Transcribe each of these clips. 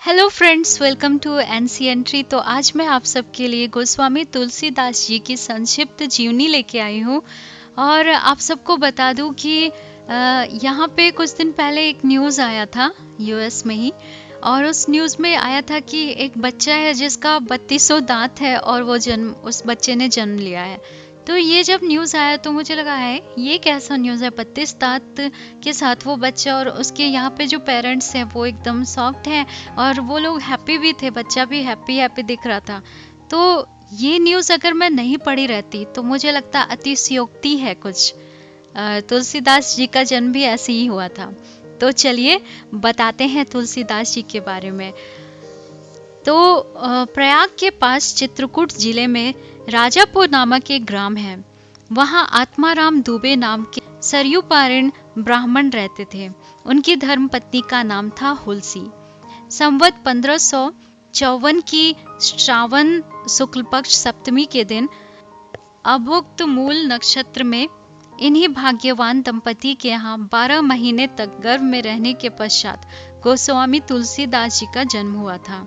Hello friends, welcome to एनसीएंट्री। तो आज मैं आप सबके लिए गोस्वामी तुलसीदास जी की संक्षिप्त जीवनी लेके आई हूँ। और आप सबको बता दूँ कि यहाँ पे कुछ दिन पहले एक न्यूज़ आया था यूएस में ही। और उस न्यूज़ में आया था कि एक बच्चा है जिसका 3200 दांत है और वो उस बच्चे ने जन्म लिया है। तो ये जब न्यूज़ आया तो मुझे लगा है ये कैसा न्यूज़ है, 32 दांत के साथ वो बच्चा, और उसके यहाँ पे जो पेरेंट्स हैं वो एकदम सॉफ्ट हैं और वो लोग हैप्पी भी थे, बच्चा भी हैप्पी हैप्पी दिख रहा था। तो ये न्यूज़ अगर मैं नहीं पढ़ी रहती तो मुझे लगता अतिशयोक्ति है कुछ। तुलसीदास जी का जन्म भी ऐसे ही हुआ था। तो चलिए बताते हैं तुलसीदास जी के बारे में। तो प्रयाग के पास चित्रकूट जिले में राजापुर नामक एक ग्राम है। वहाँ आत्माराम दुबे नाम के सरयू पारण ब्राह्मण रहते थे। उनकी धर्मपत्नी का नाम था हुलसी। संवत 1554 की श्रावण शुक्ल पक्ष सप्तमी के दिन अभुक्त मूल नक्षत्र में इन्हीं भाग्यवान दंपति के यहाँ 12 महीने तक गर्भ में रहने के पश्चात गोस्वामी तुलसीदास जी का जन्म हुआ था।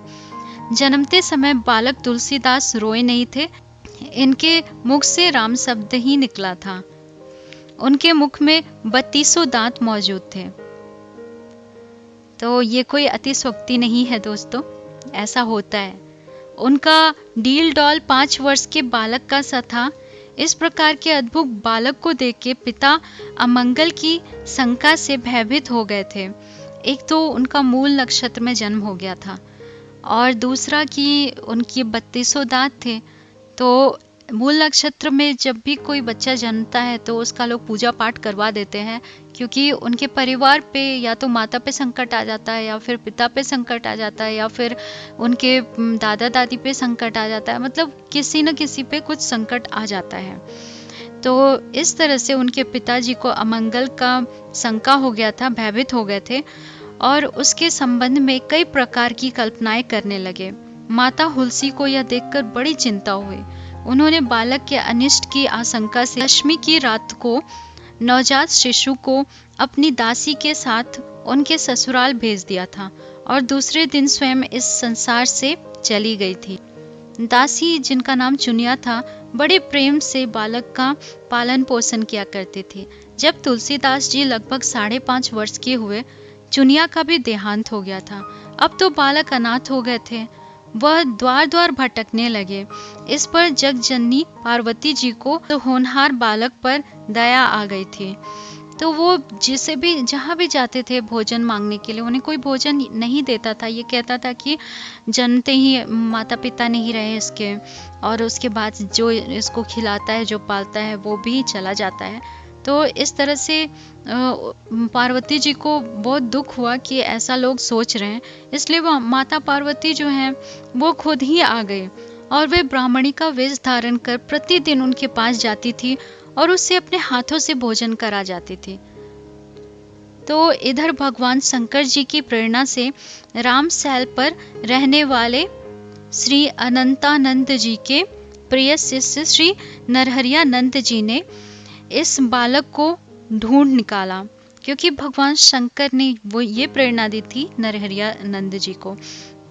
जन्मते समय बालक तुलसीदास रोए नहीं थे। इनके मुख से राम शब्द ही निकला था। उनके मुख में 3200 दांत मौजूद थे। तो ये कोई अतिशयोक्ति नहीं है दोस्तों, ऐसा होता है। उनका डील डॉल 5 वर्ष के बालक का सा था। इस प्रकार के अद्भुत बालक को देख के पिता अमंगल की शंका से भयभीत हो गए थे। एक तो उनका मूल नक्षत्र में जन्म हो गया था और दूसरा कि उनकी 3200 दांत थे। तो मूल नक्षत्र में जब भी कोई बच्चा जन्मता है तो उसका लोग पूजा पाठ करवा देते हैं, क्योंकि उनके परिवार पे या तो माता पे संकट आ जाता है या फिर पिता पे संकट आ जाता है या फिर उनके दादा दादी पे संकट आ जाता है, मतलब किसी न किसी पे कुछ संकट आ जाता है। तो इस तरह से उनके पिताजी को अमंगल का शंका हो गया था, भयभीत हो गए थे और उसके संबंध में कई प्रकार की कल्पनाएं करने लगे। माता हुलसी को यह देखकर बड़ी चिंता हुई। उन्होंने बालक के अनिष्ट की आशंका से दशमी की रात को नवजात शिशु को अपनी दासी के साथ उनके ससुराल भेज दिया था और दूसरे दिन स्वयं इस संसार से चली गई थी। दासी, जिनका नाम चुनिया था, बड़े प्रेम से बालक का पालन पोषण किया करती थी। जब तुलसीदास जी लगभग 5.5 वर्ष के हुए, चुनिया का भी देहांत हो गया था। अब तो बालक अनाथ हो गए थे। वह द्वार द्वार भटकने लगे। इस पर जगजननी पार्वती जी को तो होनहार बालक पर दया आ गई थी। तो वो जिसे भी जहाँ भी जाते थे भोजन मांगने के लिए, उन्हें कोई भोजन नहीं देता था। ये कहता था कि जन्मते ही माता पिता नहीं रहे इसके, और उसके बाद जो इसको खिलाता है, जो पालता है, वो भी चला जाता है। तो इस तरह से पार्वती जी को बहुत दुख हुआ कि ऐसा लोग सोच रहे हैं। इसलिए वो माता पार्वती जो हैं वो खुद ही आ गई और वे ब्राह्मणी का वेश धारण कर प्रतिदिन उनके पास जाती थी और उससे अपने हाथों से भोजन करा जाती थी। तो इधर भगवान शंकर जी की प्रेरणा से रामसैल पर रहने वाले श्री अनंतानंद जी के प्रिय शिष्य श्री नरहरियानंद जी ने इस बालक को ढूंढ निकाला, क्योंकि भगवान शंकर ने वो ये प्रेरणा दी थी नरहरियानंद जी को।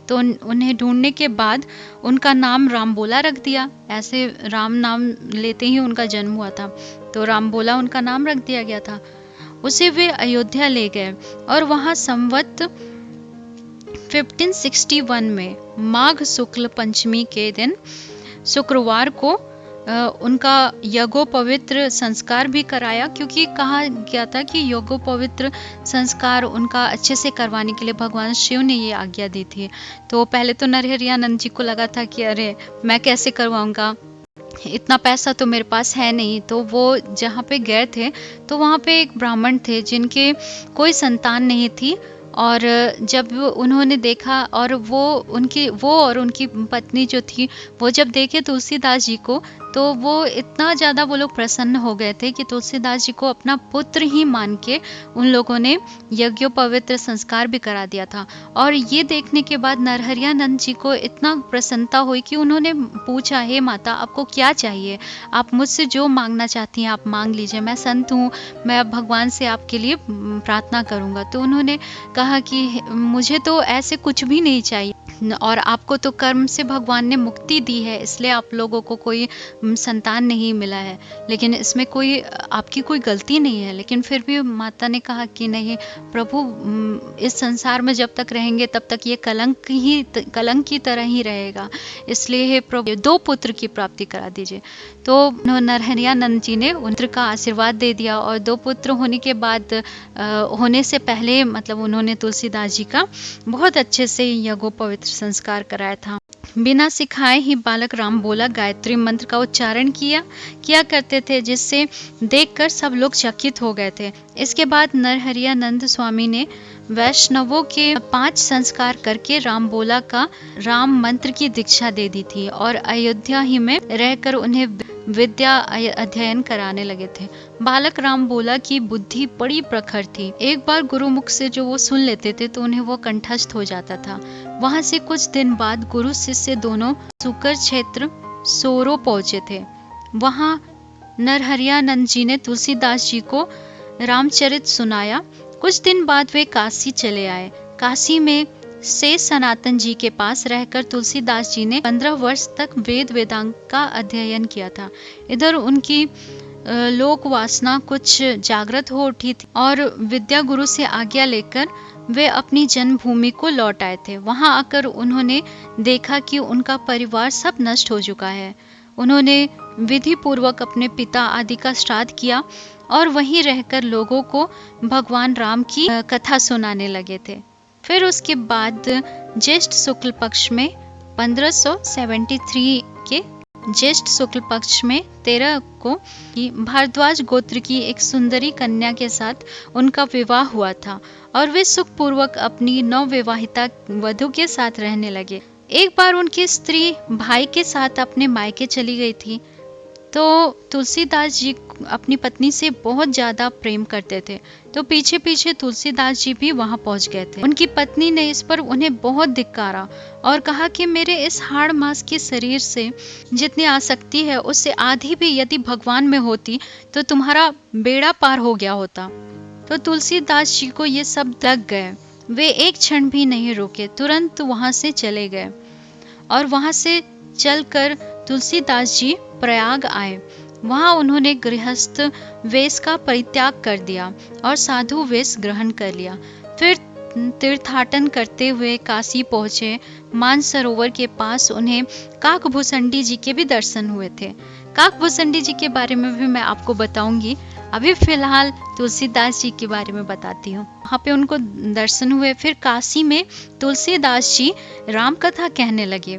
तो उन्हें ढूंढने के बाद उनका नाम रामबोला रख दिया। ऐसे राम नाम लेते ही उनका जन्म हुआ था, तो रामबोला उनका नाम रख दिया गया था। उसे वे अयोध्या ले गए और वहां संवत 1561 में माघ शुक्ल पंचमी के दिन शुक्रवार को उनका यज्ञोपवित्र संस्कार भी कराया, क्योंकि कहा गया था कि यज्ञोपवित्र संस्कार उनका अच्छे से करवाने के लिए भगवान शिव ने ये आज्ञा दी थी। तो पहले तो नरहरियानंद जी को लगा था कि अरे मैं कैसे करवाऊंगा, इतना पैसा तो मेरे पास है नहीं। तो वो जहाँ पे गए थे तो वहाँ पे एक ब्राह्मण थे जिनके कोई संतान नहीं थी। और जब उन्होंने देखा और वो और उनकी पत्नी जो थी वो जब देखे तुलसीदास जी को, तो वो इतना ज़्यादा वो लोग प्रसन्न हो गए थे कि तुलसीदास जी को अपना पुत्र ही मान के उन लोगों ने यज्ञोपवीत संस्कार भी करा दिया था। और ये देखने के बाद नरहरियानंद जी को इतना प्रसन्नता हुई कि उन्होंने पूछा, हे माता, आपको क्या चाहिए? आप मुझसे जो मांगना चाहती हैं आप मांग लीजिए, मैं संत हूँ, मैं अब भगवान से आपके लिए प्रार्थना करूँगा। तो उन्होंने कहा कि मुझे तो ऐसे कुछ भी नहीं चाहिए, और आपको तो कर्म से भगवान ने मुक्ति दी है, इसलिए आप लोगों को कोई संतान नहीं मिला है, लेकिन इसमें कोई आपकी कोई गलती नहीं है। लेकिन फिर भी माता ने कहा कि नहीं प्रभु, इस संसार में जब तक रहेंगे तब तक ये कलंक की तरह ही रहेगा, इसलिए हे प्रभु 2 पुत्र की प्राप्ति करा दीजिए। तो नरहरियानंद जी ने पुत्र का आशीर्वाद दे दिया, और 2 पुत्र होने के बाद होने से पहले मतलब उन्होंने तुलसीदास जी का बहुत अच्छे से यज्ञोपवीत संस्कार कराया था। बिना सिखाए ही बालक राम बोला गायत्री मंत्र का उच्चारण किया करते थे, जिससे देखकर सब लोग चकित हो गए थे। इसके बाद नरहरियानंद स्वामी ने वैष्णवों के 5 संस्कार करके राम बोला का राम मंत्र की दीक्षा दे दी थी, और अयोध्या ही में रहकर उन्हें विद्या अध्ययन कराने लगे थे। बालक राम बोला की बुद्धि बड़ी प्रखर थी। एक बार गुरुमुख से जो वो सुन लेते थे तो उन्हें वो कंठस्थ हो जाता था। वहां से कुछ दिन बाद गुरु शिष्य दोनों सुकर क्षेत्र सोरो पहुंचे थे। वहां नरहरियानंद जी ने तुलसीदास जी को रामचरित सुनाया। कुछ दिन बाद वे काशी चले आए। काशी में से सनातन जी के पास रहकर तुलसीदास जी ने 15 वर्ष तक वेद वेदांग का अध्ययन किया था। इधर उनकी लोक वासना कुछ जागृत हो उठी थी, और विद्या गुरु से आज्ञा लेकर वे अपनी जन्मभूमि को लौट आए थे। वहां आकर उन्होंने देखा कि उनका परिवार सब नष्ट हो चुका है। उन्होंने विधि पूर्वक अपने पिता आदि का श्राद्ध किया, और वहीं रहकर लोगों को भगवान राम की कथा सुनाने लगे थे। फिर उसके बाद ज्येष्ठ शुक्ल पक्ष में 1573 के ज्येष्ठ शुक्ल पक्ष में 13 को भारद्वाज गोत्र की एक सुंदरी कन्या के साथ उनका विवाह हुआ था, और वे सुखपूर्वक अपनी नवविवाहिता वधू के साथ रहने लगे। एक बार उनकी स्त्री भाई के साथ अपने मायके चली गई थी। तो तुलसीदास जी अपनी पत्नी से बहुत ज्यादा प्रेम करते थे, तो पीछे पीछे तुलसीदास जी भी वहां पहुंच गए थे। उनकी पत्नी ने इस पर उन्हें बहुत धिक्कारा और कहा कि मेरे इस हाड़ मांस के शरीर से जितनी आसक्ति है उससे आधी भी यदि भगवान में होती तो तुम्हारा बेड़ा पार हो गया होता। तो तुलसीदास जी को ये सब लग गए। वे एक क्षण भी नहीं रुके, तुरंत वहां से चले गए, और वहां से चलकर तुलसीदास जी प्रयाग आए। वहां उन्होंने गृहस्थ वेश का परित्याग कर दिया और साधु वेश ग्रहण कर लिया। फिर तीर्थाटन करते हुए काशी पहुंचे। मानसरोवर के पास उन्हें काकभूषणी जी के भी दर्शन हुए थे। काकभूषणी जी के बारे में भी मैं आपको बताऊंगी। अभी फिलहाल तुलसीदास जी के बारे में बताती हूँ। वहाँ पे उनको दर्शन हुए। फिर काशी में तुलसीदास जी राम कथा कहने लगे।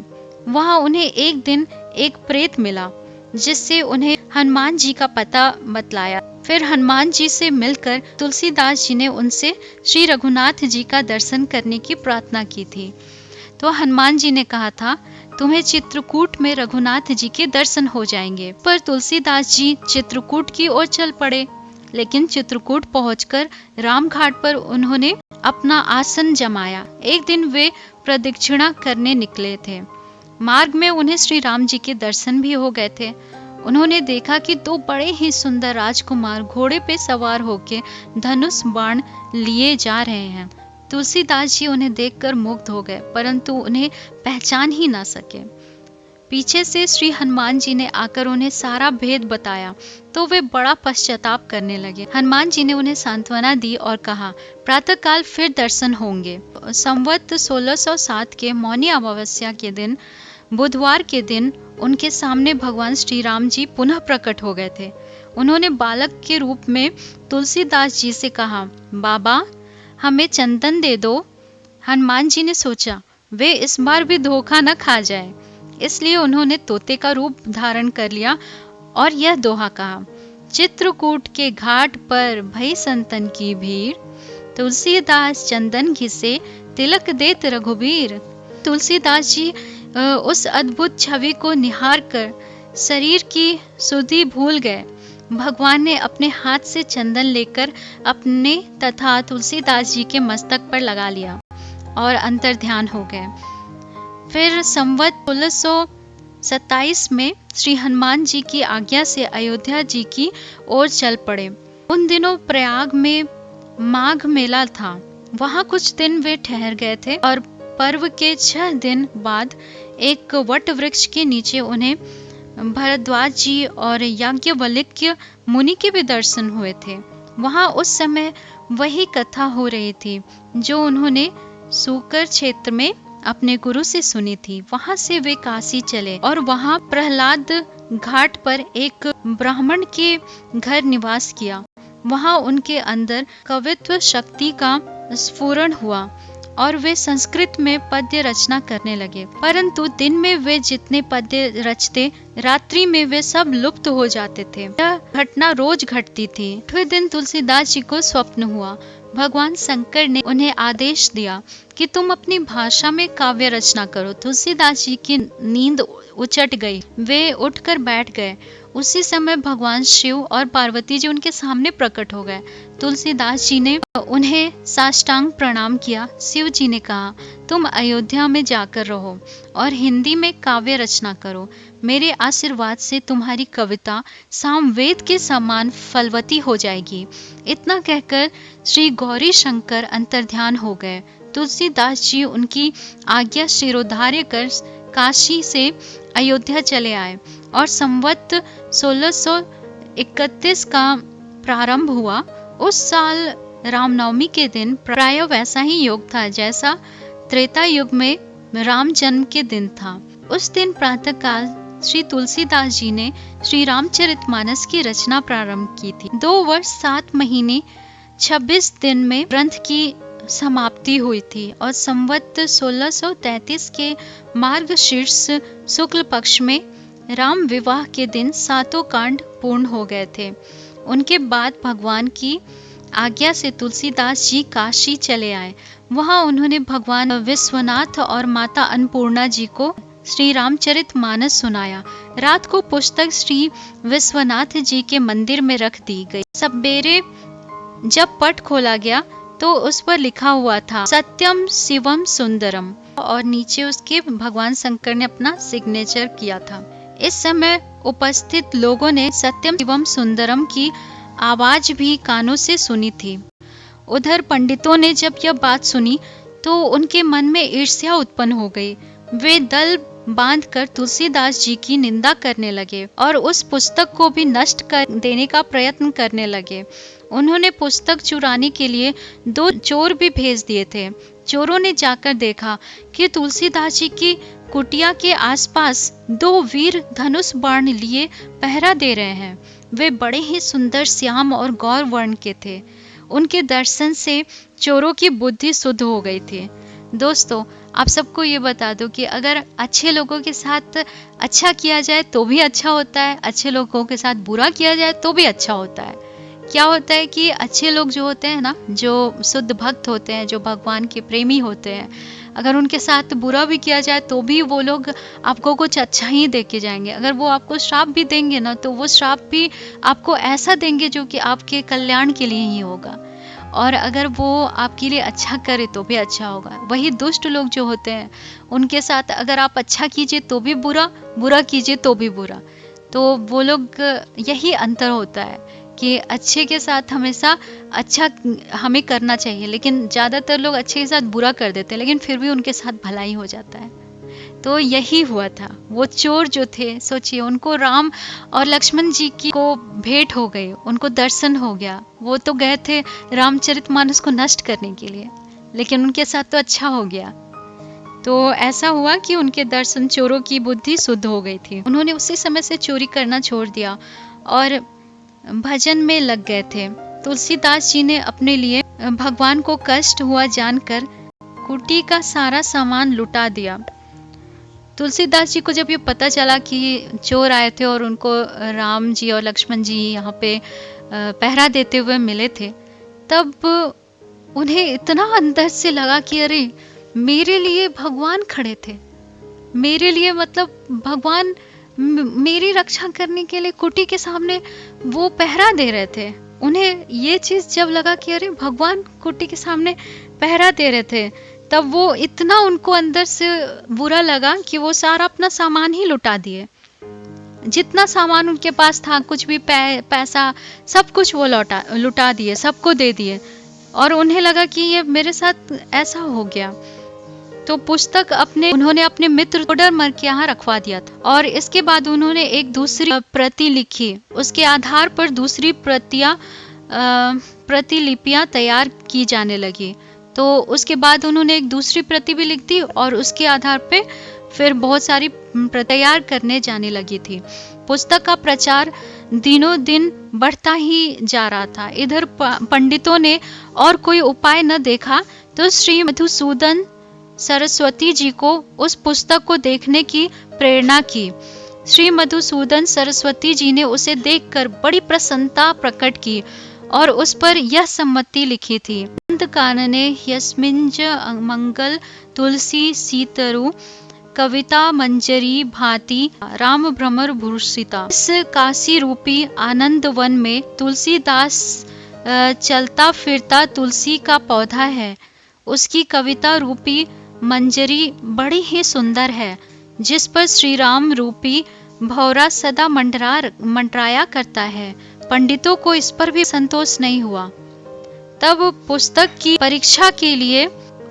वहाँ उन्हें एक दिन एक प्रेत मिला, जिससे उन्हें हनुमान जी का पता बतलाया। फिर हनुमान जी से मिलकर तुलसीदास जी ने उनसे श्री रघुनाथ जी का दर्शन करने की प्रार्थना की थी। तो हनुमान जी ने कहा था, तुम्हें चित्रकूट में रघुनाथ जी के दर्शन हो जाएंगे। पर तुलसीदास जी चित्रकूट की ओर चल पड़े, लेकिन चित्रकूट पहुंचकर रामघाट पर उन्होंने अपना आसन जमाया। एक दिन वे प्रदक्षिणा करने निकले थे। मार्ग में उन्हें श्री राम जी के दर्शन भी हो गए थे। उन्होंने देखा कि दो बड़े ही सुंदर राजकुमार घोड़े पे सवार होकर धनुष बाण लिए जा रहे हैं। तुलसीदास जी उन्हें देखकर मुग्ध हो गए, परंतु उन्हें पहचान ही ना सके। पीछे से श्री हनुमान जी ने आकर उन्हें सारा भेद बताया, तो वे बड़ा पश्चाताप करने लगे। हनुमान जी ने उन्हें सांत्वना दी और कहा, प्रातःकाल फिर दर्शन होंगे। संवत 1607 के मौनी अमावस्या के दिन, बुधवार के दिन, उनके सामने भगवान श्री राम जी पुनः प्रकट हो गए थे। उन्होंने बालक के रूप में तुलसीदास जी से कहा, बाबा हमें चंदन दे दो। हनुमान जी ने सोचा वे इस बार भी धोखा न खा जाए, इसलिए उन्होंने तोते का रूप धारण कर लिया और यह दोहा कहा, चित्रकूट के घाट पर भई संतन की भीड़, तुलसीदास चंदन घिसे तिलक देत रघुबीर। तुलसीदास जी उस अद्भुत छवि को निहार कर शरीर की सुधि भूल गए। भगवान ने अपने हाथ से चंदन लेकर अपने तथा तुलसीदास जी के मस्तक पर लगा लिया और अंतर्ध्यान हो गए। फिर संवत 1627 में श्री हनुमान जी की आज्ञा से अयोध्या जी की ओर चल पड़े। उन दिनों प्रयाग में माघ मेला था। वहां कुछ दिन वे ठहर गए थे और पर्व के 6 दिन बाद एक वट वृक्ष के नीचे उन्हें भरद्वाज जी और याज्ञवल्क्य मुनि के भी दर्शन हुए थे। वहां उस समय वही कथा हो रही थी जो उन्होंने सूकर क्षेत्र में अपने गुरु से सुनी थी। वहां से वे काशी चले और वहां प्रहलाद घाट पर एक ब्राह्मण के घर निवास किया। वहां उनके अंदर कवित्व शक्ति का स्फुरण हुआ और वे संस्कृत में पद्य रचना करने लगे। परंतु दिन में वे जितने पद्य रचते, रात्रि में वे सब लुप्त हो जाते थे। यह घटना रोज घटती थी। 8वें दिन तुलसीदास जी को स्वप्न हुआ। भगवान शंकर ने उन्हें आदेश दिया कि तुम अपनी भाषा में काव्य रचना करो। तुलसीदास जी की नींद उचट गई। वे उठकर बैठ गए। उसी समय भगवान शिव और पार्वती जी उनके सामने प्रकट हो गए। तुलसीदास जी ने उन्हें साष्टांग प्रणाम किया। शिव जी ने कहा, तुम अयोध्या में जाकर रहो और हिंदी में काव्य रचना करो। मेरे आशीर्वाद से तुम्हारी कविता सामवेद के समान फलवती हो जाएगी। इतना कहकर श्री गौरी शंकर अंतर्ध्यान हो गए। तुलसीदास जी उनकी आज्ञा शिरोधार्य कर काशी से अयोध्या चले आए और संवत 1631 का प्रारंभ हुआ। उस साल रामनवमी के दिन प्राय वैसा ही योग था जैसा त्रेता युग में राम जन्म के दिन था। उस दिन प्रातःकाल श्री तुलसीदास जी ने श्री रामचरितमानस की रचना प्रारंभ की थी। 2 वर्ष 7 महीने 26 दिन में ग्रंथ की समाप्ति हुई थी और संवत 1633 के मार्गशीर्ष शुक्ल पक्ष में राम विवाह के दिन 7 कांड पूर्ण हो गए थे। उनके बाद भगवान की आज्ञा से तुलसीदास जी काशी चले आए। वहां उन्होंने भगवान विश्वनाथ और माता अन्नपूर्णा जी को श्री रामचरितमानस सुनाया। रात को पुस्तक श्री विश्वनाथ जी के मंदिर में रख दी गई। सवेरे जब पट खोला गया तो उस पर लिखा हुआ था सत्यम शिवम सुंदरम और नीचे उसके भगवान शंकर ने अपना सिग्नेचर किया था। इस समय उपस्थित लोगों ने सत्यम शिवम सुंदरम की आवाज भी कानों से सुनी थी। उधर पंडितों ने जब यह बात सुनी तो उनके मन में ईर्ष्या उत्पन्न हो गई। वे दल बांधकर तुलसीदास जी की निंदा करने लगे और उस पुस्तक को भी नष्ट कर देने का प्रयत्न करने लगे। उन्होंने पुस्तक चुराने के लिए 2 चोर भी भेज दिए थे। चोरों ने जाकर देखा कि तुलसीदास जी की कुटिया के आसपास 2 वीर धनुष बाण लिए पहरा दे रहे हैं। वे बड़े ही सुंदर श्याम और गौर वर्ण के थे। उनके दर्शन से चोरों की बुद्धि शुद्ध हो गई थी। दोस्तों, आप सबको ये बता दो कि अगर अच्छे लोगों के साथ अच्छा किया जाए तो भी अच्छा होता है, अच्छे लोगों के साथ बुरा किया जाए तो भी अच्छा होता है। क्या होता है कि अच्छे लोग जो होते हैं ना, जो शुद्ध भक्त होते हैं, जो भगवान के प्रेमी होते हैं, अगर उनके साथ बुरा भी किया जाए तो भी वो लोग आपको कुछ अच्छा ही दे के जाएंगे। अगर वो आपको श्राप भी देंगे ना तो वो श्राप भी आपको ऐसा देंगे जो कि आपके कल्याण के लिए ही होगा। और अगर वो आपके लिए अच्छा करे तो भी अच्छा होगा। वही दुष्ट लोग जो होते हैं उनके साथ अगर आप अच्छा कीजिए तो भी बुरा, बुरा कीजिए तो भी बुरा। तो वो लोग, यही अंतर होता है कि अच्छे के साथ हमेशा अच्छा हमें करना चाहिए, लेकिन ज़्यादातर लोग अच्छे के साथ बुरा कर देते हैं, लेकिन फिर भी उनके साथ भलाई हो जाता है। तो यही हुआ था। वो चोर जो थे, सोचिए, उनको राम और लक्ष्मण जी की को भेंट हो गई, उनको दर्शन हो गया। वो तो गए थे रामचरितमानस को नष्ट करने के लिए, लेकिन उनके साथ तो अच्छा हो गया। तो ऐसा हुआ कि उनके दर्शन चोरों की बुद्धि शुद्ध हो गई थी। उन्होंने उसी समय से चोरी करना छोड़ दिया और भजन में लग गए थे। तुलसीदास जी ने अपने लिए भगवान को कष्ट हुआ जानकर कुटी का सारा सामान लुटा दिया। तुलसीदास जी को जब ये पता चला कि चोर आए थे और उनको राम जी और लक्ष्मण जी यहाँ पे पहरा देते हुए मिले थे, तब उन्हें इतना अंदर से लगा कि अरे, मेरे लिए भगवान खड़े थे, मेरे लिए, मतलब भगवान मेरी रक्षा करने के लिए कुटी के सामने वो पहरा दे रहे थे। उन्हें ये चीज जब लगा कि अरे भगवान कुटी के सामने पहरा दे रहे थे, तब वो इतना उनको अंदर से बुरा लगा कि वो सारा अपना सामान ही लुटा दिए। जितना सामान उनके पास था, कुछ भी पैसा, सब कुछ वो लुटा दिए, सबको दे दिए। और उन्हें लगा कि ये मेरे साथ ऐसा हो गया। तो पुस्तक उन्होंने अपने मित्र टोडरमल के यहाँ रखवा दिया था। और इसके बाद उन्होंने एक दूसरी प्रति लिखी। उसके आधार पर दूसरी प्रतिलिपियां तैयार की जाने लगी। तो उसके बाद उन्होंने एक दूसरी प्रति भी लिख दी और उसके आधार पे फिर बहुत सारी तैयार करने जाने लगी थी। पुस्तक का प्रचार दिनों दिन बढ़ता ही जा रहा था। इधर पंडितों ने और कोई उपाय न देखा तो श्री मधुसूदन सरस्वती जी को उस पुस्तक को देखने की प्रेरणा की। श्री मधुसूदन सरस्वती जी ने उसे देखकर बड़ी प्रसन्नता प्रकट की और उस पर यह सम्मति लिखी थी। कानने यस्मिंज मंगल तुलसी सीतरु कविता मंजरी भांति राम भ्रमर भूषिता। इस काशी रूपी आनंद वन में तुलसीदास चलता फिरता तुलसी का पौधा है। उसकी कविता रूपी मंजरी बड़ी ही सुंदर है, जिस पर श्री राम रूपी भौरा सदा मंडराया करता है। पंडितों को इस पर भी संतोष नहीं हुआ। तब पुस्तक की परीक्षा के लिए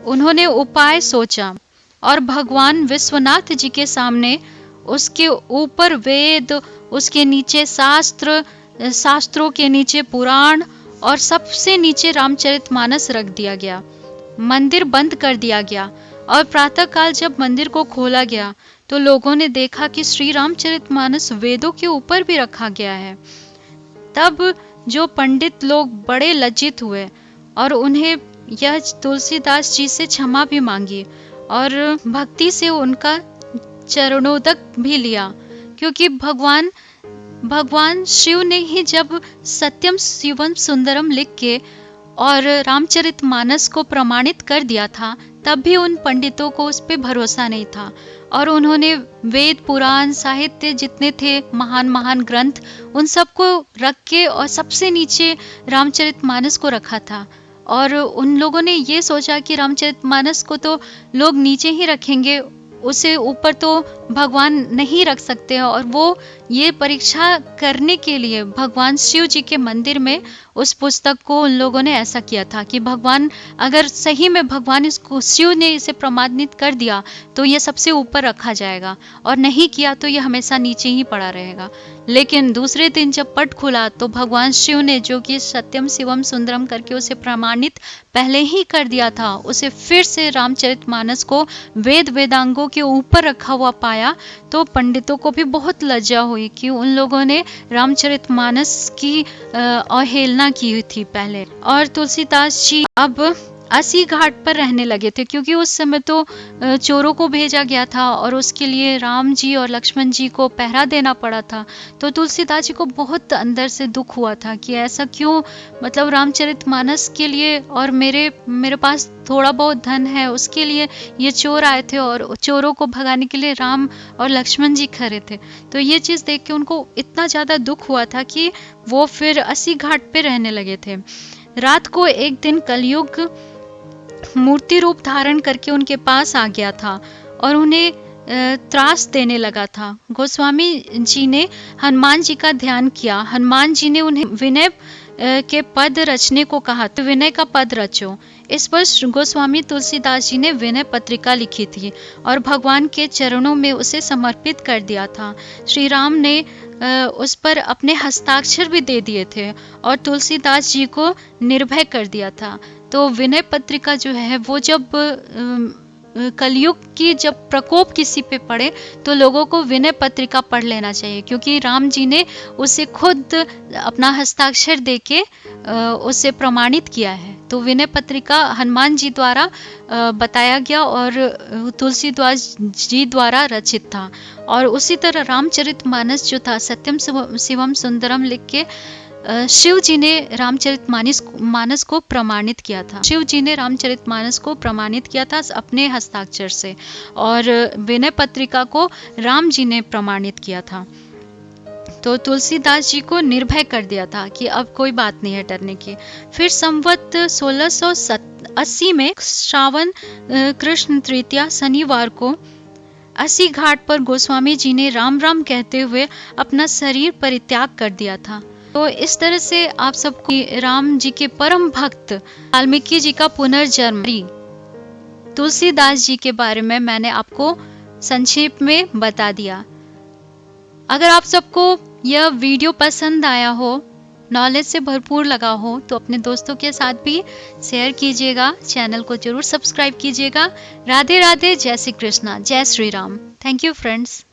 उन्होंने उपाय सोचा और भगवान विश्वनाथ जी के सामने उसके ऊपर वेद, उसके नीचे शास्त्र, शास्त्रों के नीचे पुराण और सबसे नीचे रामचरितमानस रख दिया गया। मंदिर बंद कर दिया गया और प्रातःकाल जब मंदिर को खोला गया तो लोगों ने देखा कि श्री रामचरितमानस वेदों के ऊपर भी रखा गया है। तब जो पंडित लोग बड़े लज्जित हुए और उन्हें यह तुलसीदास जी से क्षमा भी मांगी और भक्ति से उनका चरणोदक भी लिया, क्योंकि भगवान शिव ने ही जब सत्यम शिवम सुंदरम लिख के और रामचरितमानस को प्रमाणित कर दिया था, तब भी उन पंडितों को उस पे भरोसा नहीं था और उन्होंने वेद, पुराण, साहित्य जितने थे, महान महान ग्रंथ, उन सबको रख के और सबसे नीचे रामचरितमानस को रखा था। और उन लोगों ने ये सोचा कि रामचरितमानस को तो लोग नीचे ही रखेंगे, उसे ऊपर तो भगवान नहीं रख सकते। और वो ये परीक्षा करने के लिए भगवान शिव जी के मंदिर में उस पुस्तक को उन लोगों ने ऐसा किया था कि भगवान, अगर सही में भगवान इसको, शिव ने इसे प्रमाणित कर दिया तो ये सबसे ऊपर रखा जाएगा और नहीं किया तो ये हमेशा नीचे ही पड़ा रहेगा। लेकिन दूसरे दिन जब पट खुला तो भगवान शिव ने, जो कि सत्यम शिवम सुंदरम करके उसे प्रमाणित पहले ही कर दिया था, उसे फिर से रामचरितमानस को वेद वेदांगों के ऊपर रखा हुआ पाया। तो पंडितों को भी बहुत लज्जा हुई कि उन लोगों ने रामचरितमानस की अवहेलना की थी पहले। और तुलसीदास जी अब अस्सी घाट पर रहने लगे थे, क्योंकि उस समय तो चोरों को भेजा गया था और उसके लिए राम जी और लक्ष्मण जी को पहरा देना पड़ा था। तो तुलसीदास जी को बहुत अंदर से दुख हुआ था कि ऐसा क्यों, मतलब रामचरितमानस के लिए और मेरे पास थोड़ा बहुत धन है, उसके लिए ये चोर आए थे और चोरों को भगाने के लिए राम और लक्ष्मण जी खड़े थे। तो ये चीज़ देख के उनको इतना ज़्यादा दुख हुआ था कि वो फिर अस्सी घाट पे रहने लगे थे। रात को एक दिन कलयुग मूर्ति रूप धारण करके उनके पास आ गया था और उन्हें त्रास देने लगा था। गोस्वामी जी ने हनुमान जी का ध्यान किया। हनुमान जी ने उन्हें विनय के पद रचने को कहा, तो विनय का पद रचो। इस पर गोस्वामी तुलसीदास जी ने विनय पत्रिका लिखी थी और भगवान के चरणों में उसे समर्पित कर दिया था। श्री राम ने उस पर अपने हस्ताक्षर भी दे दिए थे और तुलसीदास जी को निर्भय कर दिया था। तो विनय पत्रिका जो है वो जब कलयुग की जब प्रकोप किसी पे पड़े तो लोगों को विनय पत्रिका पढ़ लेना चाहिए, क्योंकि राम जी ने उसे खुद अपना हस्ताक्षर देके उसे प्रमाणित किया है। तो विनय पत्रिका हनुमान जी द्वारा बताया गया और तुलसीदास जी द्वारा रचित था। और उसी तरह रामचरितमानस जो था, सत्यम शिवम सुंदरम लिख के शिव जी ने रामचरितमानस को प्रमाणित किया था। शिव जी ने रामचरितमानस को प्रमाणित किया था अपने हस्ताक्षर से, और विनय पत्रिका को राम जी ने प्रमाणित किया था। तो तुलसीदास जी को निर्भय कर दिया था कि अब कोई बात नहीं है डरने की। फिर संवत 1680 में श्रावण कृष्ण तृतीया शनिवार को अस्सी घाट पर गोस्वामी जी ने राम राम कहते हुए अपना शरीर परित्याग कर दिया था। तो इस तरह से आप सबको राम जी के परम भक्त वाल्मीकि जी का पुनर्जन्म तुलसीदास जी के बारे में मैंने आपको संक्षेप में बता दिया। अगर आप सबको यह वीडियो पसंद आया हो, नॉलेज से भरपूर लगा हो, तो अपने दोस्तों के साथ भी शेयर कीजिएगा। चैनल को जरूर सब्सक्राइब कीजिएगा। राधे राधे, जय श्री कृष्णा, जय Shri Ram. Thank you friends.